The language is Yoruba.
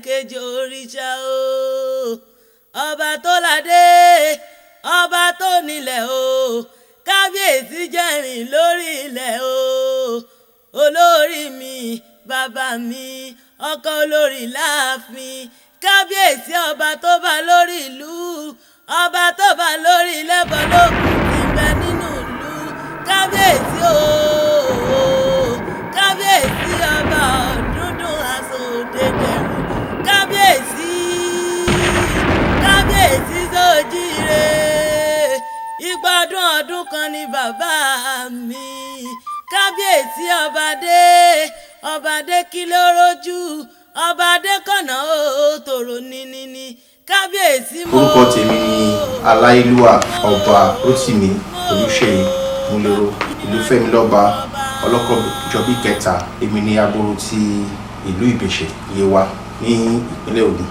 kejì òrìṣà o ọba tó ládé ọba tó nílẹ̀ o kábíyèsí jẹ́rìn lórí ilẹ̀ o olórí mi bàbá mi ọkọ olórí láàfin kábíyèsí ọba tó bá lórí ìlú ọba tó bá lórí lẹ́bọ̀ lókun tí ń bẹ nínú ìlú kábíyèsí o kábíyèsí ọba ọ̀dúndún aṣòdẹ̀dẹ̀rù kábíyèsí kábíyèsí sójíire ìgbádùn ọdún kan ní bàbá mi kábíyèsí ọbadé kí ló rojú ọbadé kọ̀nà ó tòrò níní kábíyèsí mo. orúkọ tèmi ni aláìlúwà ọba Oluseyi Mulero ìlú Fẹ́milọ́ba ọlọ́kọ̀jọ́bí kẹta èmi ni Aboro ti ìlú Ibese Yewa ní ìpínlẹ̀ Ogun.